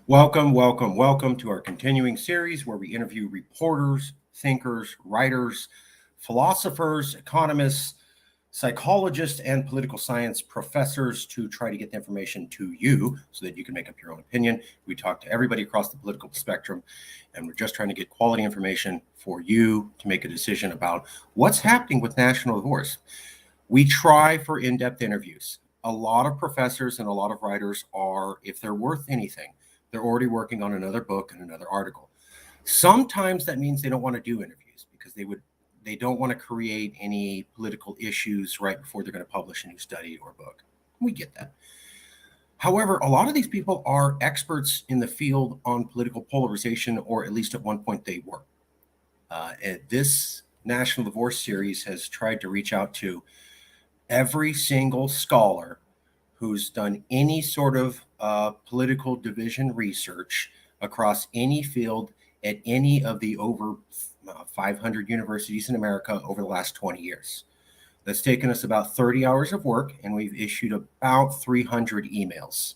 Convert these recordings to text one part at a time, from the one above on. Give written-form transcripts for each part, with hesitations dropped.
Welcome to our continuing series where we interview reporters, thinkers, writers, philosophers, economists, psychologists, and political science professors to try to get the information to you so that you can make up your own opinion. We talk to everybody across the political spectrum, and we're just trying to get quality information for you to make a decision about what's happening with national divorce. We try for in-depth interviews. A lot of professors and a lot of writers are, if they're worth anything, they're already working on another book and another article. Sometimes that means they don't want to do interviews because they don't want to create any political issues right before they're going to publish a new study or book. We get that. However, a lot of these people are experts in the field on political polarization, or at least at one point they were. This National Divorce series has tried to reach out to every single scholar who's done any sort of political division research across any field at any of the over 500 universities in America over the last 20 years. That's taken us about 30 hours of work, and we've issued about 300 emails.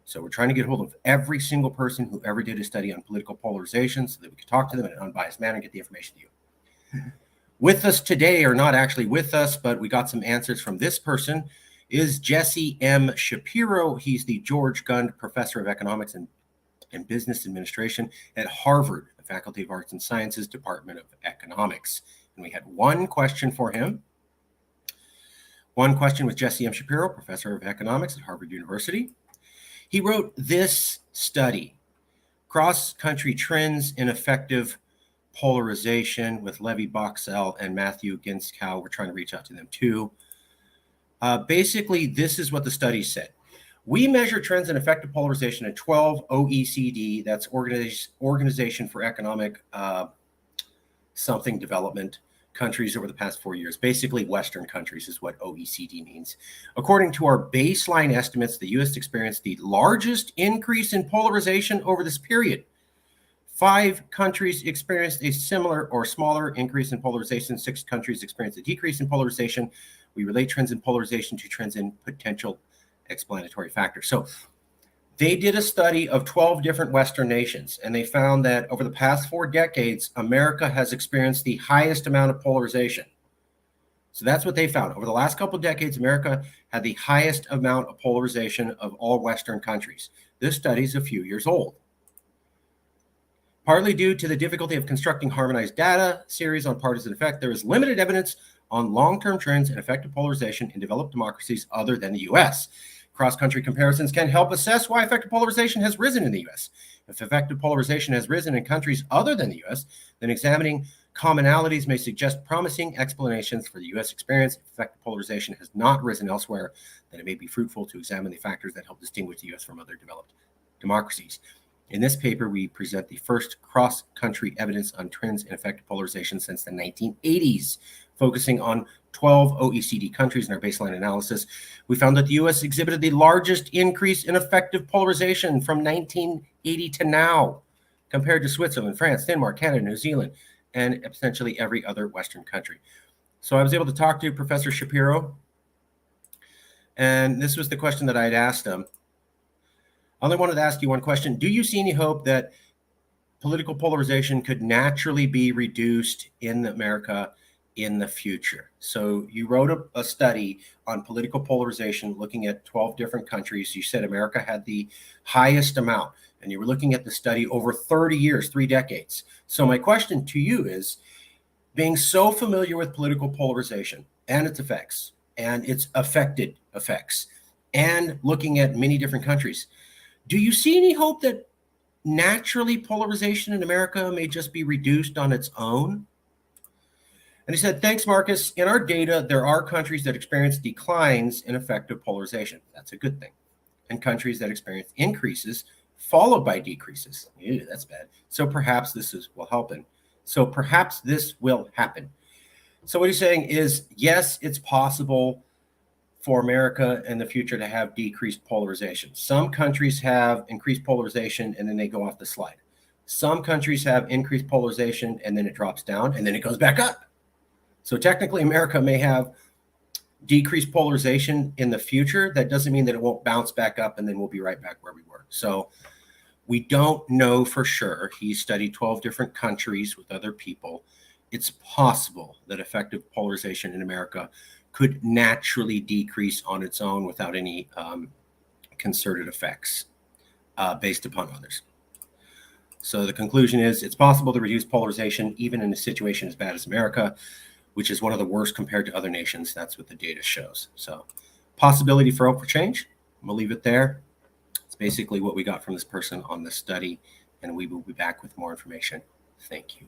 So we're trying to get hold of every single person who ever did a study on political polarization so that we can talk to them in an unbiased manner and get the information to you. With us today, or not actually with us, but we got some answers from this person, is Jesse M. Shapiro. He's the George Gund Professor of Economics and Business Administration at Harvard, the Faculty of Arts and Sciences, Department of Economics. And we had one question for him. One question with Jesse M. Shapiro, Professor of Economics at Harvard University. He wrote this study, Cross-Country Trends in Effective Polarization, with Levi Boxell and Matthew Ginskow. We're trying to reach out to them too. Basically, this is what the study said. We measure trends in effective polarization in 12 OECD, that's Organization for Economic something development, countries over the past 4 years. Basically, Western countries is what OECD means. According to our baseline estimates, the U.S. experienced the largest increase in polarization over this period. 5 countries experienced a similar or smaller increase in polarization. 6 countries experienced a decrease in polarization. We relate trends in polarization to trends in potential explanatory factors. So they did a study of 12 different Western nations, and they found that over the past 4 decades, America has experienced the highest amount of polarization. So that's what they found. Over the last couple of decades, America had the highest amount of polarization of all Western countries. This study is a few years old. Partly due to the difficulty of constructing harmonized data series on partisan effect, there is limited evidence on long-term trends in effective polarization in developed democracies other than the U.S. Cross-country comparisons can help assess why effective polarization has risen in the U.S. If effective polarization has risen in countries other than the U.S., then examining commonalities may suggest promising explanations for the U.S. experience. If effective polarization has not risen elsewhere, then it may be fruitful to examine the factors that help distinguish the U.S. from other developed democracies. In this paper, we present the first cross-country evidence on trends in effective polarization since the 1980s, focusing on 12 OECD countries in our baseline analysis. We found that the U.S. exhibited the largest increase in effective polarization from 1980 to now, compared to Switzerland, France, Denmark, Canada, New Zealand, and essentially every other Western country. So I was able to talk to Professor Shapiro, and this was the question that I had asked him. I only wanted to ask you one question. Do you see any hope that political polarization could naturally be reduced in America in the future? So you wrote a study on political polarization looking at 12 different countries. You said America had the highest amount, and you were looking at the study over 30 years, 3 decades. So my question to you is, being so familiar with political polarization and its effects and its affected effects, and looking at many different countries, do you see any hope that naturally polarization in America may just be reduced on its own? And he said, thanks, Marcus. In our data, there are countries that experience declines in effective polarization. That's a good thing. And countries that experience increases followed by decreases. Ew, that's bad. So perhaps will happen. So what he's saying is, yes, it's possible for America in the future to have decreased polarization. Some countries have increased polarization and then they go off the slide. Some countries have increased polarization and then it drops down and then it goes back up. So technically America may have decreased polarization in the future. That doesn't mean that it won't bounce back up and then we'll be right back where we were. So We don't know for sure. He studied 12 different countries with other people. It's possible that effective polarization in America could naturally decrease on its own without any concerted effects based upon others. So the conclusion is it's possible to reduce polarization even in a situation as bad as America, which is one of the worst compared to other nations. That's what the data shows. So possibility for hope for change. I'm gonna leave it there. It's basically what we got from this person on this study, and we will be back with more information. Thank you.